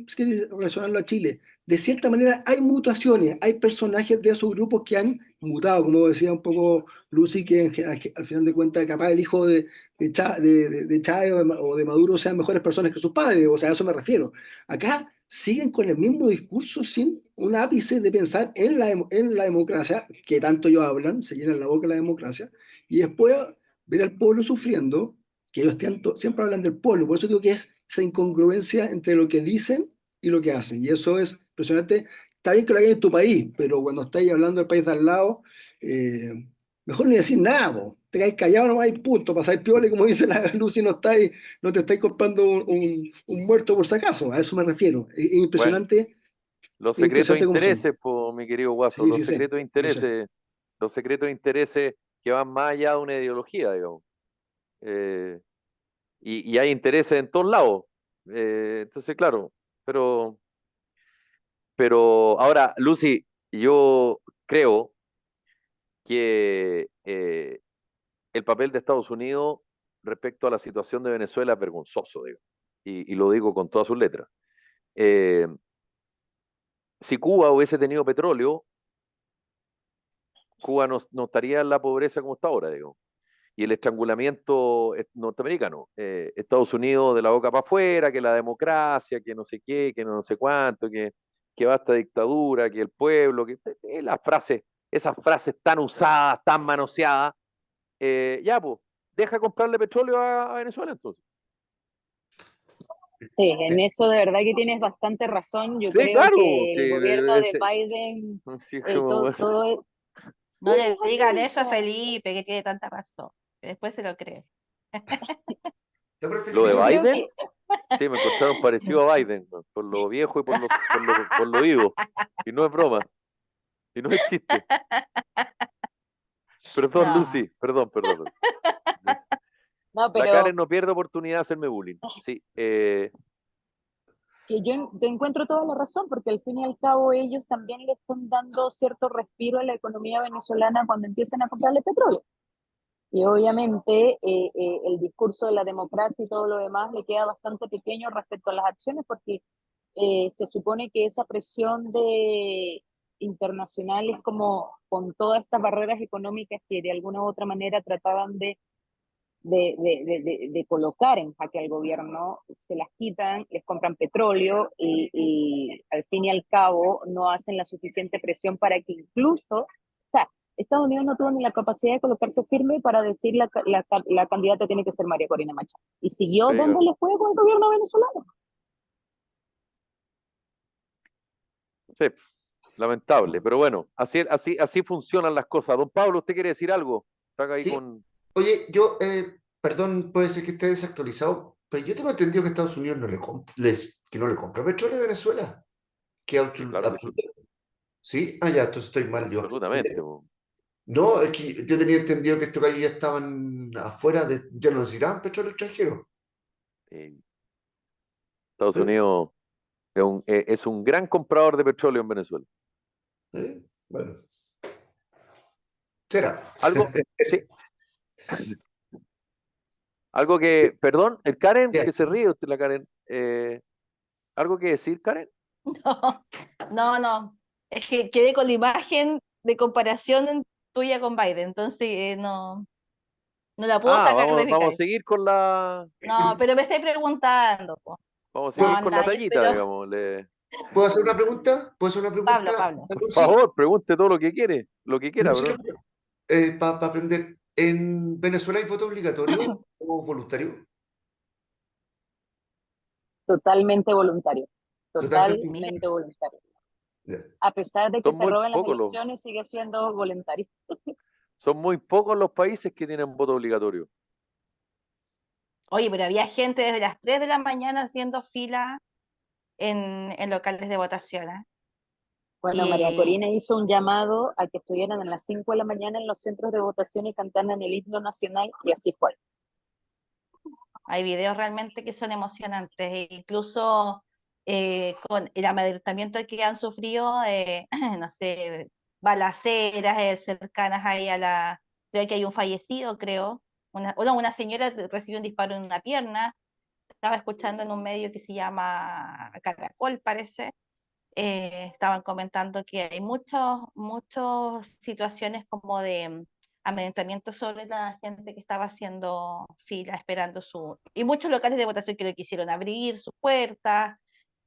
si quieres relacionarlo a Chile, de cierta manera hay mutaciones, hay personajes de esos grupos que han mutado, como decía un poco Lucy, que al final de cuentas capaz el hijo de Chávez o de Maduro sean mejores personas que sus padres, o sea, a eso me refiero. Acá siguen con el mismo discurso sin un ápice de pensar en la democracia, que tanto ellos hablan, se llenan la boca de la democracia, y después ver al pueblo sufriendo, que ellos siempre hablan del pueblo, por eso digo que es esa incongruencia entre lo que dicen y lo que hacen, y eso es impresionante. Está bien que lo hagan en tu país, pero cuando estáis hablando del país de al lado, mejor ni decir nada, po. Te caes callado nomás y punto, pasáis piola y como dice la Lucy, no te estáis comprando un muerto por si acaso, a eso me refiero. Bueno, los Es secretos de impresionante cómo son. intereses, pues, mi querido Guaso, Sí, sí, sé, lo sé. los secretos de intereses que van más allá de una ideología, digamos. Eh, y hay intereses en todos lados. Entonces, claro, pero, pero ahora, Lucy, yo creo que el papel de Estados Unidos respecto a la situación de Venezuela es vergonzoso, digo, y lo digo con todas sus letras. Eh, si Cuba hubiese tenido petróleo, Cuba no estaría en la pobreza como está ahora, digo. Y el estrangulamiento norteamericano, Estados Unidos de la boca para afuera, que la democracia, que no sé qué, que no sé cuánto, que basta dictadura, que el pueblo, las frases, esas frases tan usadas, tan manoseadas, ya pues, deja comprarle petróleo a Venezuela entonces. Sí, en eso de verdad que tienes bastante razón. Yo Sí, creo claro, que sí, el gobierno de Biden, sí, como, bueno, todo, No sí, le digan eso a o sea, Felipe, que tiene tanta razón, que después se lo cree. No, pero lo de yo Felipe, creo Biden, que sí, me encontraron parecido a Biden, ¿no? Por lo viejo y por lo oído. Y no es broma, y no es chiste. Perdón, No, Lucy, perdón. Sí. no, La pero Karen no pierde oportunidad de hacerme bullying. Sí, que yo encuentro toda la razón, porque al fin y al cabo ellos también le están dando cierto respiro a la economía venezolana cuando empiezan a comprarle petróleo. Y obviamente el discurso de la democracia y todo lo demás le queda bastante pequeño respecto a las acciones, porque se supone que esa presión internacional es como con todas estas barreras económicas que de alguna u otra manera trataban de colocar en jaque al gobierno, se las quitan, les compran petróleo y al fin y al cabo no hacen la suficiente presión para que incluso, o sea, Estados Unidos no tuvo ni la capacidad de colocarse firme para decir la candidata tiene que ser María Corina Machado. Y siguió sí, dándole juego al gobierno venezolano. sí, lamentable, pero bueno, así funcionan las cosas. Don Pablo, ¿usted quiere decir algo? Está ahí sí. con... Oye, perdón, puede ser que esté desactualizado, pero yo tengo entendido que Estados Unidos no que no le compra petróleo a Venezuela. Que Sí, claro que sí, ¿Sí? Ah, ya, entonces estoy mal yo. absolutamente. Po. No, es que yo tenía entendido que estos gallos ya estaban afuera ya no necesitaban petróleo extranjero. Eh, Estados ¿Eh? Unidos es un gran comprador de petróleo en Venezuela. Bueno, será. Algo, sí, algo que, perdón, el Karen, Ya. que se ríe usted, la Karen. ¿Algo que decir, Karen? no, no. Es que quedé con la imagen de comparación tuya con Biden, entonces no la puedo Ah, sacar de mi vamos a cabeza. seguir con la, No, pero me estáis preguntando, po. vamos a seguir No, con la nada, yo tallita, espero. digamos. ¿Puedo hacer una pregunta? ¿Puedo hacer una pregunta, Pablo. Por Lucy? favor, pregunte todo lo que quiere, lo que quiera, Lucy, perdón. para aprender. ¿En Venezuela hay voto obligatorio o voluntario? Totalmente voluntario, Totalmente. Mira, totalmente voluntario. Ya. A pesar de que Son se muy roben las pocos elecciones, sigue siendo voluntario. los países que tienen voto obligatorio. oye, pero había gente desde las 3 de la mañana haciendo fila en locales de votación, ¿eh? Bueno, María Y Corina hizo un llamado a que estuvieran a las 5 de la mañana en los centros de votación y cantaran el himno nacional, y así fue. hay videos realmente que son emocionantes, incluso con el amedrentamiento que han sufrido, no sé, balaceras cercanas ahí a creo que hay un fallecido, creo, una señora recibió un disparo en una pierna, estaba escuchando en un medio que se llama Caracol, parece, estaban comentando que hay muchas situaciones como de amedrentamiento sobre la gente que estaba haciendo fila esperando y muchos locales de votación que lo quisieron abrir sus puertas.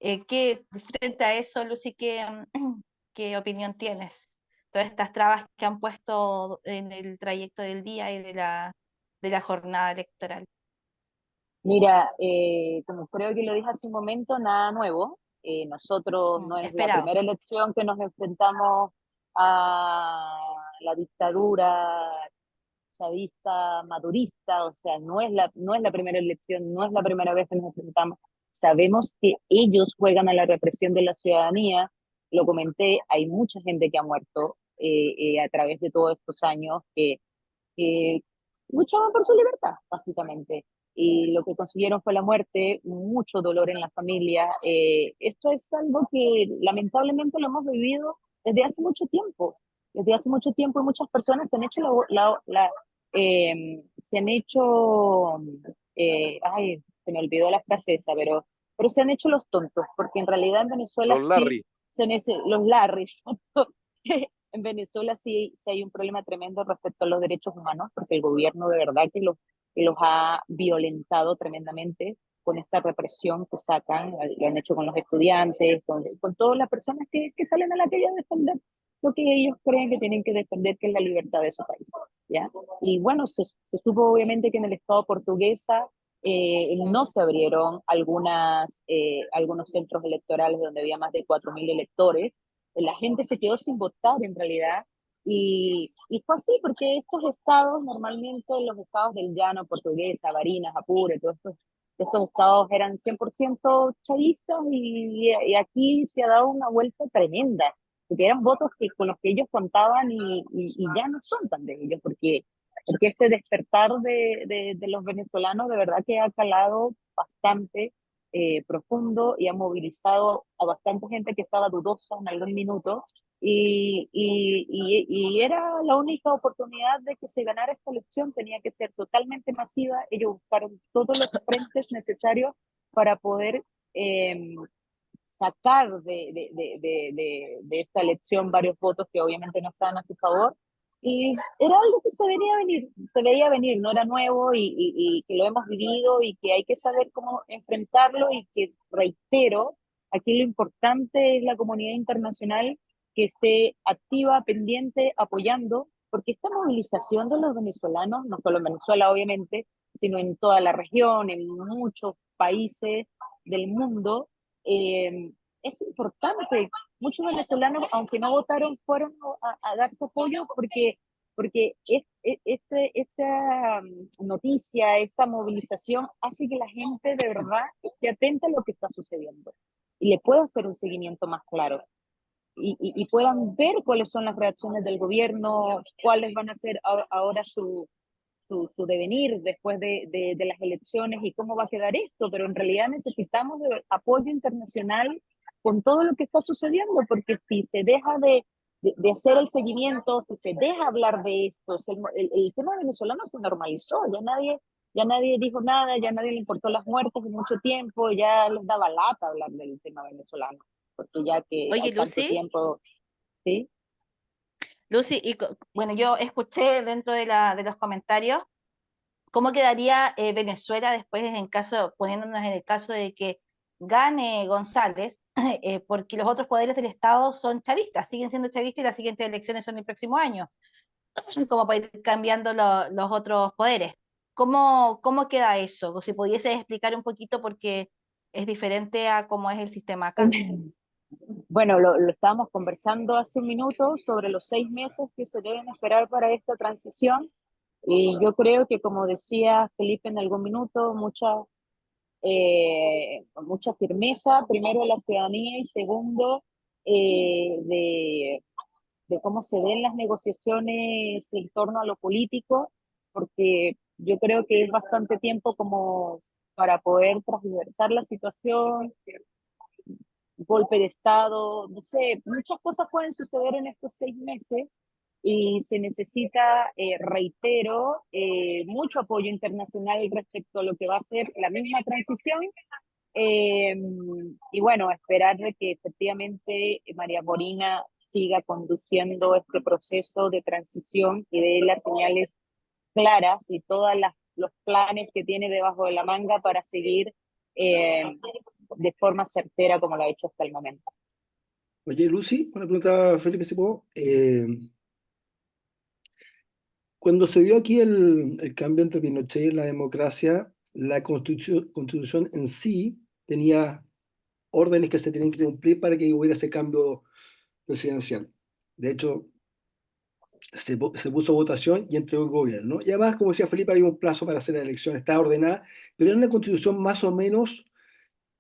Frente a eso, Lucy, qué opinión tienes? Todas estas trabas que han puesto en el trayecto del día y de la jornada electoral. Mira, como creo que lo dije hace un momento, nada nuevo. Nosotros no es la Esperado. primera elección que nos enfrentamos a la dictadura chavista, madurista, o sea, no es la primera elección, no es la primera vez que nos enfrentamos. Sabemos que ellos juegan a la represión de la ciudadanía, lo comenté, hay mucha gente que ha muerto a través de todos estos años que luchaban por su libertad, básicamente. Y lo que consiguieron fue la muerte, mucho dolor en la familia. Esto es algo que lamentablemente lo hemos vivido desde hace mucho tiempo. Desde hace mucho tiempo muchas personas se han hecho se han hecho, ay, se me olvidó la frase esa, pero se han hecho los tontos, porque en realidad en Venezuela Los sí Larry, los Larrys, en Venezuela sí hay un problema tremendo respecto a los derechos humanos, porque el gobierno de verdad que los ha violentado tremendamente con esta represión que sacan, lo han hecho con los estudiantes, con todas las personas que salen a la calle a defender lo que ellos creen que tienen que defender, que es la libertad de su país, ¿ya? Y bueno, se supo obviamente que en el Estado portuguesa no se abrieron algunos centros electorales donde había más de 4.000 electores. La gente se quedó sin votar en realidad. Y fue así porque estos estados, normalmente los estados del llano, Portuguesa, Barinas, Apure, todos estos estados eran 100% chavistas y aquí se ha dado una vuelta tremenda, porque eran votos con los que ellos contaban y ya no son tan de ellos, porque este despertar de los venezolanos de verdad que ha calado bastante profundo y ha movilizado a bastante gente que estaba dudosa en algún minuto y era la única oportunidad de que se ganara esta elección, tenía que ser totalmente masiva, ellos buscaron todos los frentes necesarios para poder sacar de esta elección varios votos que obviamente no estaban a su favor. Y era algo que se veía venir, no era nuevo y que lo hemos vivido y que hay que saber cómo enfrentarlo y que, reitero, aquí lo importante es la comunidad internacional que esté activa, pendiente, apoyando, porque esta movilización de los venezolanos, no solo en Venezuela obviamente, sino en toda la región, en muchos países del mundo, es importante. Muchos venezolanos, aunque no votaron, fueron a dar su apoyo porque esta noticia, esta movilización hace que la gente de verdad esté atenta a lo que está sucediendo y le pueda hacer un seguimiento más claro y puedan ver cuáles son las reacciones del gobierno, cuáles van a ser ahora su devenir después de las elecciones y cómo va a quedar esto, pero en realidad necesitamos de apoyo internacional con todo lo que está sucediendo, porque si se deja de hacer el seguimiento, si se deja hablar de esto, si el tema venezolano se normalizó, ya nadie dijo nada, ya nadie le importó las muertes en mucho tiempo, ya les daba lata hablar del tema venezolano, porque ya que Oye, hay tanto Lucy, tiempo, ¿sí? Lucy, bueno, yo escuché dentro de los comentarios cómo quedaría Venezuela después en caso, poniéndonos en el caso de que gane González, porque los otros poderes del Estado son chavistas, siguen siendo chavistas y las siguientes elecciones son el próximo año, como para ir cambiando los otros poderes. ¿Cómo queda eso? O si pudieses explicar un poquito porque es diferente a cómo es el sistema acá. Bueno, lo estábamos conversando hace un minuto sobre los 6 meses que se deben esperar para esta transición. Y yo creo que, como decía Felipe en algún minuto, mucha firmeza, primero de la ciudadanía y segundo, de cómo se den las negociaciones en torno a lo político, porque yo creo que es bastante tiempo como para poder transversar la situación, golpe de Estado, no sé, muchas cosas pueden suceder en estos 6 meses y se necesita, reitero, mucho apoyo internacional respecto a lo que va a ser la misma transición. Eh, y bueno, esperar de que efectivamente María Corina siga conduciendo este proceso de transición y dé las señales claras y todos los planes que tiene debajo de la manga para seguir eh, de forma certera como lo ha hecho hasta el momento. Oye, Lucy, una pregunta, Felipe, si puedo. Cuando se dio aquí el cambio entre Pinochet y la democracia, la constitución en sí tenía órdenes que se tenían que cumplir para que hubiera ese cambio presidencial. De hecho, se puso a votación y entregó el gobierno. Y además, como decía Felipe, había un plazo para hacer la elección, estaba ordenada, pero era una constitución más o menos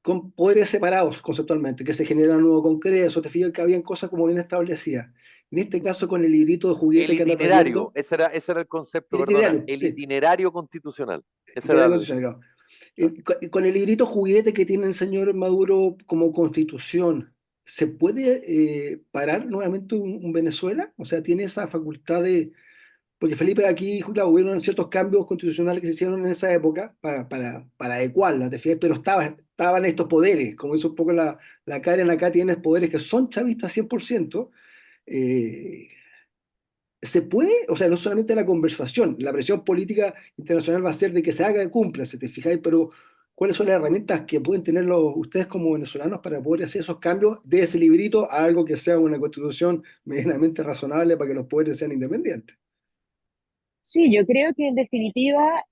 con poderes separados conceptualmente, que se genera un nuevo congreso, te fijas que habían cosas como bien establecidas. En este caso, con el librito de El juguete que anda itinerario, trayendo, ese era el concepto, el perdona, itinerario, el sí, itinerario constitucional. el Ese era itinerario constitucional. Con el librito juguete que tiene el señor Maduro como constitución, ¿se puede parar nuevamente un Venezuela? O sea, ¿tiene esa facultad de...? Porque Felipe aquí, claro, hubieron ciertos cambios constitucionales que se hicieron en esa época para adecuarla, ¿te fijas? Pero estaban estos poderes, como dice un poco la Karen, acá tienes poderes que son chavistas 100%. eh, ¿Se puede? O sea, no solamente la conversación, la presión política internacional va a ser de que se haga y cumpla, ¿se te fijáis? Pero ¿cuáles son las herramientas que pueden tener ustedes como venezolanos para poder hacer esos cambios de ese librito a algo que sea una constitución medianamente razonable para que los poderes sean independientes? Sí, yo creo que en definitiva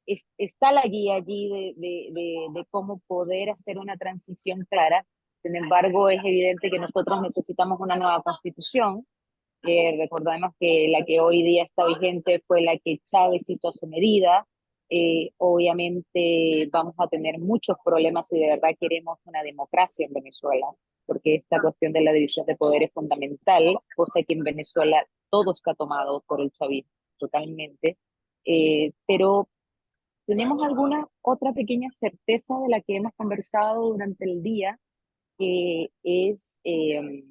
está la guía allí de cómo poder hacer una transición clara. Sin embargo, es evidente que nosotros necesitamos una nueva constitución. Recordemos que la que hoy día está vigente fue la que Chávez hizo a su medida. Obviamente vamos a tener muchos problemas si de verdad queremos una democracia en Venezuela, porque esta cuestión de la división de poder es fundamental, cosa que en Venezuela todo está tomado por el chavismo totalmente. Pero ¿tenemos alguna otra pequeña certeza de la que hemos conversado durante el día, que es que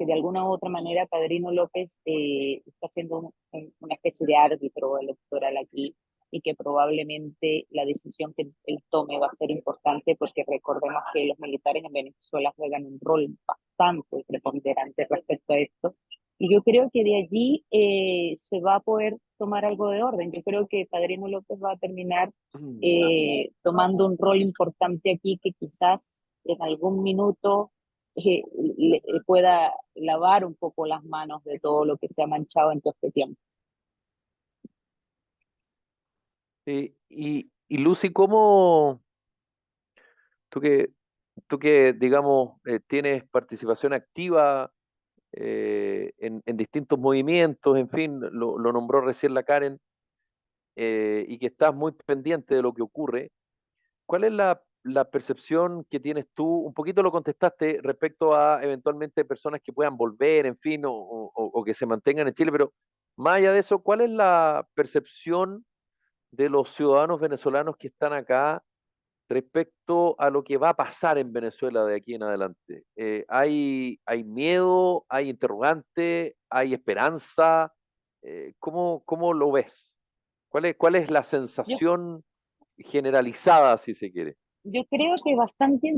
de alguna u otra manera Padrino López está haciendo una especie de árbitro electoral aquí y que probablemente la decisión que él tome va a ser importante porque recordemos que los militares en Venezuela juegan un rol bastante preponderante respecto a esto? Y yo creo que de allí se va a poder tomar algo de orden. Yo creo que Padrino López va a terminar tomando un rol importante aquí que quizás en algún minuto le pueda lavar un poco las manos de todo lo que se ha manchado en todo este tiempo. Y Lucy, ¿cómo tú que, digamos, tienes participación activa en distintos movimientos, en fin, lo nombró recién la Karen, y que estás muy pendiente de lo que ocurre? ¿Cuál es la percepción que tienes tú? Un poquito lo contestaste respecto a eventualmente personas que puedan volver, en fin, o que se mantengan en Chile, pero más allá de eso, ¿cuál es la percepción de los ciudadanos venezolanos que están acá respecto a lo que va a pasar en Venezuela de aquí en adelante? ¿Hay miedo, hay interrogante, hay esperanza? ¿Cómo lo ves? ¿Cuál es la Yo, sensación generalizada, si se quiere? yo creo que bastante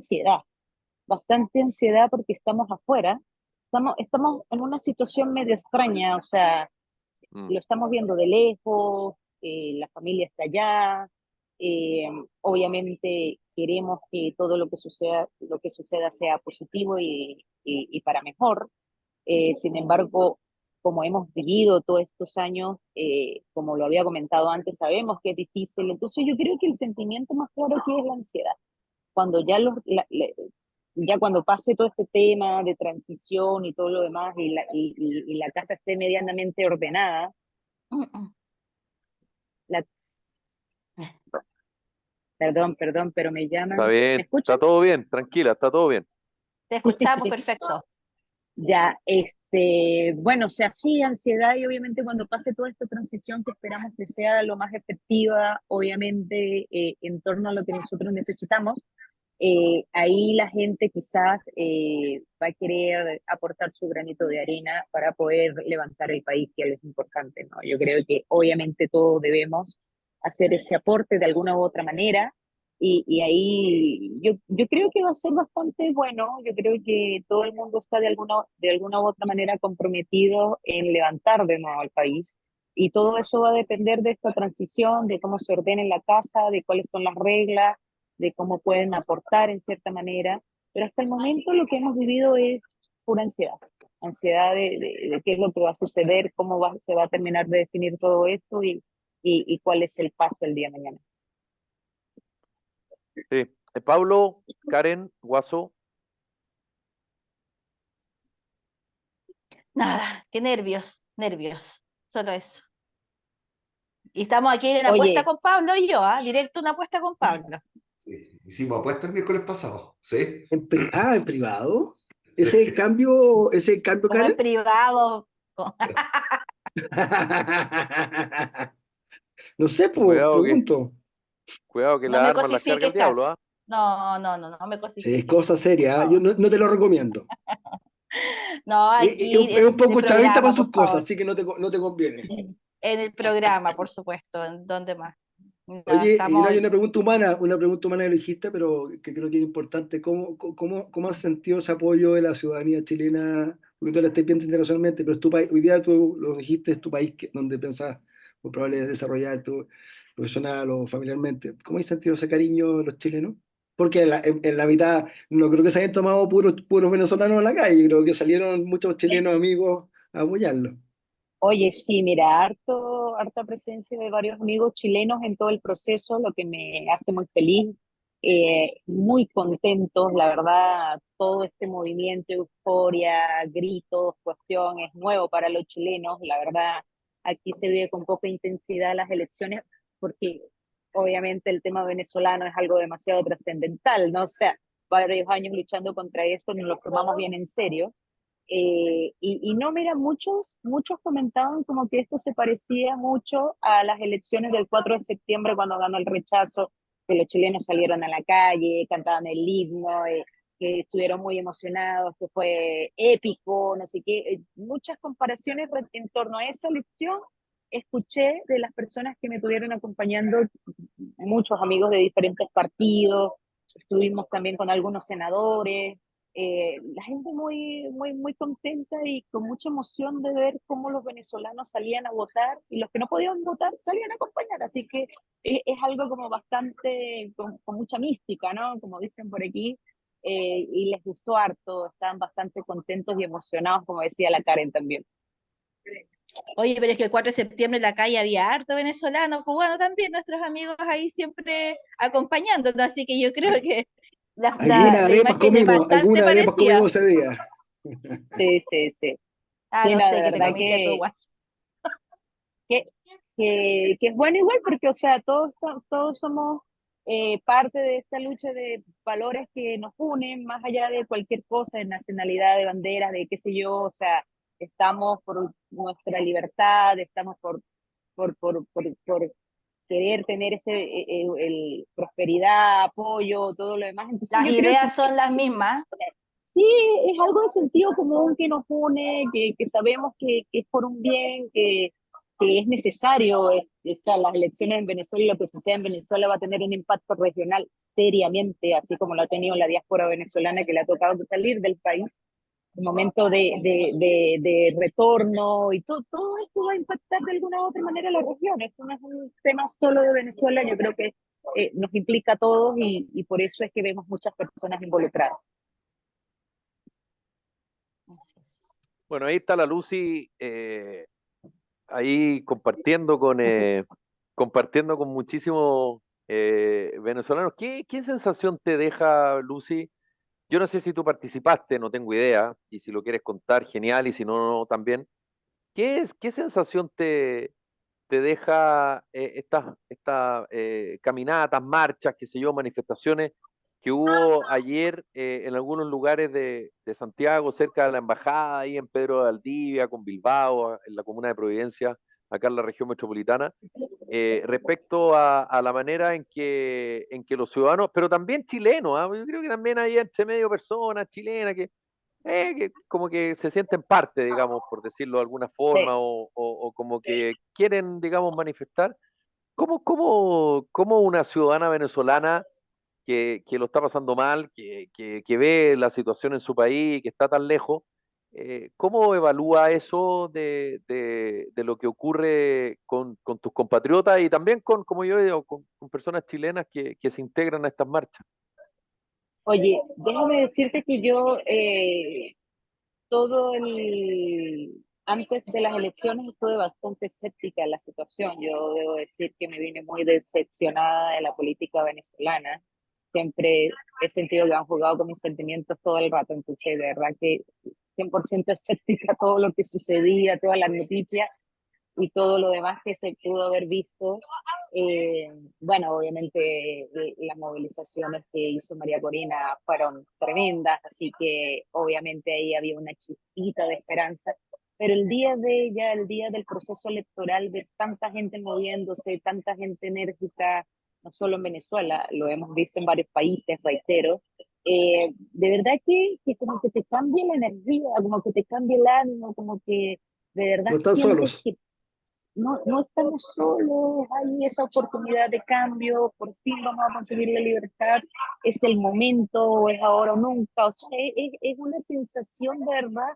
ansiedad porque estamos afuera, estamos en una situación medio extraña, o sea, Mm. lo estamos viendo de lejos, la familia está allá, eh, obviamente queremos que todo lo que suceda sea positivo y para mejor. Sin embargo, como hemos vivido todos estos años, como lo había comentado antes, sabemos que es difícil. Entonces yo creo que el sentimiento más claro aquí es la ansiedad. Cuando ya cuando pase todo este tema de transición y todo lo demás y la casa esté medianamente ordenada, la, perdón, pero me Está llaman. ¿Me bien, escuchan? está todo bien, tranquila, está todo bien. Te escuchamos perfecto. Ya, bueno, o sea, sí, ansiedad y obviamente cuando pase toda esta transición que esperamos que sea lo más efectiva, obviamente en torno a lo que nosotros necesitamos, ahí la gente quizás va a querer aportar su granito de arena para poder levantar el país, que es importante, ¿no? Yo creo que obviamente todos debemos hacer ese aporte de alguna u otra manera y ahí yo creo que va a ser bastante bueno. Yo creo que todo el mundo está de alguna u otra manera comprometido en levantar de nuevo al país. Y todo eso va a depender de esta transición, de cómo se ordene la casa, de cuáles son las reglas, de cómo pueden aportar en cierta manera. Pero hasta el momento lo que hemos vivido es pura ansiedad. Ansiedad de qué es lo que va a suceder, se va a terminar de definir todo esto y cuál es el paso el día de mañana. Sí. Pablo, Karen, Guaso. Nada, qué nervios, solo eso. Y estamos aquí en una apuesta Oye, con Pablo y yo, directo una apuesta con Pablo. Sí, hicimos apuesta el miércoles pasado, ¿sí? ¿En privado? Sí. Ese es el cambio, Como en Karen? privado. No sé, pues, Cuidado que, pregunto. cuidado que No las me armas las carga cosifiques, el diablo, ¿ah? no me Sí, es cosifiques, cosa por seria, ¿eh? Yo favor. no te lo recomiendo. No, aquí Es un en el poco chavista para programa, por sus cosas, favor. así que no te conviene. En el programa, por supuesto, ¿en dónde más? No, Oye, y no estamos. hay una pregunta humana que lo dijiste, pero que creo que es importante. ¿Cómo has sentido ese apoyo de la ciudadanía chilena? Porque tú la estás viendo internacionalmente, pero es tu país, hoy día tú lo dijiste, es tu país donde pensás muy probable desarrollar tu profesional o familiarmente. ¿Cómo has sentido ese cariño de los chilenos? Porque en la mitad, no creo que se hayan tomado puros venezolanos a la calle, creo que salieron muchos chilenos amigos a apoyarlo. Oye, sí, mira, harta presencia de varios amigos chilenos en todo el proceso, lo que me hace muy feliz, muy contentos, la verdad, todo este movimiento, euforia, gritos, cuestión, es nuevo para los chilenos, la verdad, aquí se vive con poca intensidad las elecciones, porque obviamente el tema venezolano es algo demasiado trascendental, ¿no? O sea, varios años luchando contra esto, nos lo tomamos bien en serio. Y no, mira, muchos comentaban como que esto se parecía mucho a las elecciones del 4 de septiembre cuando ganó el rechazo, que los chilenos salieron a la calle, cantaban el himno, que estuvieron muy emocionados, que fue épico, no sé qué. Muchas comparaciones en torno a esa elección escuché de las personas que me estuvieron acompañando, muchos amigos de diferentes partidos, estuvimos también con algunos senadores, la gente muy contenta y con mucha emoción de ver cómo los venezolanos salían a votar y los que no podían votar salían a acompañar. Así que es algo como bastante, con mucha mística, ¿no? Como dicen por aquí, y les gustó harto, estaban bastante contentos y emocionados, como decía la Karen también. Oye, pero es que el 4 de septiembre en la calle había harto venezolano, cubano también, nuestros amigos ahí siempre acompañándonos, así que yo creo que la imagen es bastante Algunas arepas parecida. comimos ese día. Sí, sí, sí. Ah, Sí, no no, de sé, que te verdad comiste tu guas. que, que es bueno igual, porque, o sea, todos somos parte de esta lucha de valores que nos unen, más allá de cualquier cosa, de nacionalidad, de banderas, de qué sé yo, o sea, estamos por nuestra libertad, estamos por querer tener prosperidad, apoyo, todo lo demás. Entonces Las yo creo que ideas son las mismas. sí, es algo de sentido común que nos une, que sabemos que es por un bien, que es necesario. Las elecciones en Venezuela y lo que sucede en Venezuela va a tener un impacto regional seriamente, así como lo ha tenido la diáspora venezolana que le ha tocado salir del país. El momento de retorno y todo esto va a impactar de alguna u otra manera a la región. Esto no es un tema solo de Venezuela, yo creo que nos implica a todos y por eso es que vemos muchas personas involucradas. Así es. Bueno, ahí está la Lucy, ahí compartiendo con muchísimos venezolanos. ¿Qué sensación te deja, Lucy? Yo no sé si tú participaste, no tengo idea, y si lo quieres contar, genial, y si no, no, también. ¿Qué sensación te deja estas caminatas, marchas, qué sé yo, manifestaciones que hubo ayer en algunos lugares de Santiago, cerca de la embajada, ahí en Pedro de Valdivia, con Bilbao, en la comuna de Providencia, acá en la región metropolitana, respecto a la manera en que los ciudadanos, pero también chilenos, ¿ah? Yo creo que también hay entre medio personas chilenas que como que se sienten parte, digamos, por decirlo de alguna Sí. forma, o como que quieren, digamos, manifestar. ¿Cómo una ciudadana venezolana que lo está pasando mal, que ve la situación en su país, que está tan lejos, cómo evalúa eso de lo que ocurre con tus compatriotas y también como yo digo, con personas chilenas que se integran a estas marchas? Oye, déjame decirte que yo todo el antes de las elecciones estuve bastante escéptica de la situación. Yo debo decir que me vine muy decepcionada de la política venezolana. Siempre he sentido que han jugado con mis sentimientos todo el rato, entonces de verdad que 100% escéptica a todo lo que sucedía, todas las noticias y todo lo demás que se pudo haber visto. Eh, bueno, obviamente las movilizaciones que hizo María Corina fueron tremendas, así que obviamente ahí había una chispita de esperanza. Pero el día de ella, el día del proceso electoral, ver tanta gente moviéndose, tanta gente enérgica, no solo en Venezuela, lo hemos visto en varios países, reitero, de verdad que como que te cambia la energía, como que te cambia el ánimo, como que de verdad No están sientes solos. que no estamos solos, hay esa oportunidad de cambio, por fin vamos a conseguir la libertad, es el momento, es ahora o nunca, o sea, es una sensación de verdad.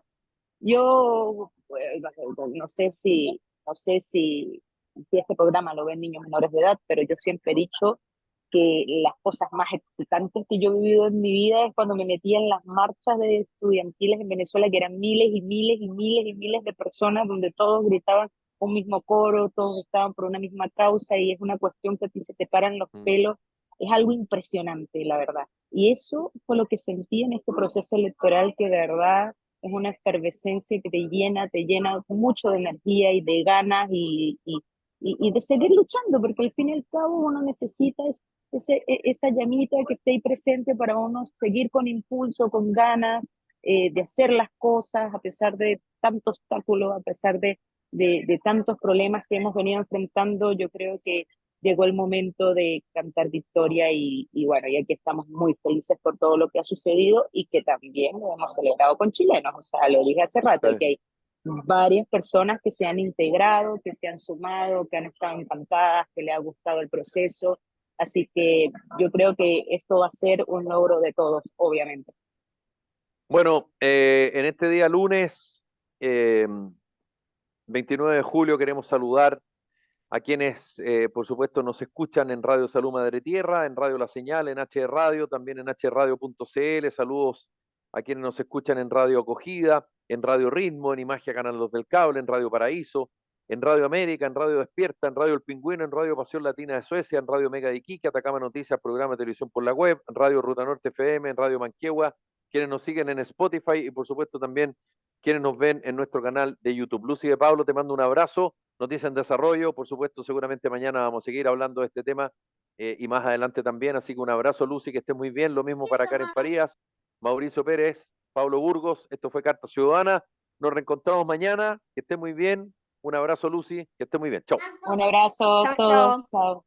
Yo no sé si este programa lo ven niños menores de edad, pero yo siempre he dicho que las cosas más excitantes que yo he vivido en mi vida es cuando me metía en las marchas de estudiantiles en Venezuela, que eran miles y miles y miles y miles de personas, donde todos gritaban un mismo coro, todos estaban por una misma causa, y es una cuestión que a ti se te paran los pelos. Es algo impresionante, la verdad. Y eso fue lo que sentí en este proceso electoral, que de verdad es una efervescencia que te llena mucho de energía y de ganas y de seguir luchando, porque al fin y al cabo uno necesita esa llamita que esté ahí presente para uno seguir con impulso, con ganas de hacer las cosas a pesar de tantos obstáculos, a pesar de tantos problemas que hemos venido enfrentando. Yo creo que llegó el momento de cantar victoria y bueno, y aquí estamos muy felices por todo lo que ha sucedido y que también lo hemos celebrado con chilenos. O sea, lo dije hace rato, que hay varias personas que se han integrado, que se han sumado, que han estado encantadas, que les ha gustado el proceso. Así que yo creo que esto va a ser un logro de todos, obviamente. Bueno, en este día lunes, 29 de julio, queremos saludar a quienes, por supuesto, nos escuchan en Radio Salud Madre Tierra, en Radio La Señal, en H Radio, también en hradio.cl. Saludos a quienes nos escuchan en Radio Acogida, en Radio Ritmo, en Imagia Canal 2 del Cable, en Radio Paraíso, en Radio América, en Radio Despierta, en Radio El Pingüino, en Radio Pasión Latina de Suecia, en Radio Mega de Iquique, Atacama Noticias, programa de televisión por la web, en Radio Ruta Norte FM, en Radio Manquehue, quienes nos siguen en Spotify y, por supuesto, también quienes nos ven en nuestro canal de YouTube. Lucy de Pablo, te mando un abrazo. Noticias en desarrollo, por supuesto, seguramente mañana vamos a seguir hablando de este tema y más adelante también. Así que un abrazo, Lucy, que esté muy bien. Lo mismo para Karen Farías, Mauricio Pérez, Pablo Burgos. Esto fue Carta Ciudadana. Nos reencontramos mañana. Que esté muy bien. Un abrazo, Lucy. Que esté muy bien. Chau. Un abrazo a Chao, todos. chao. Chao.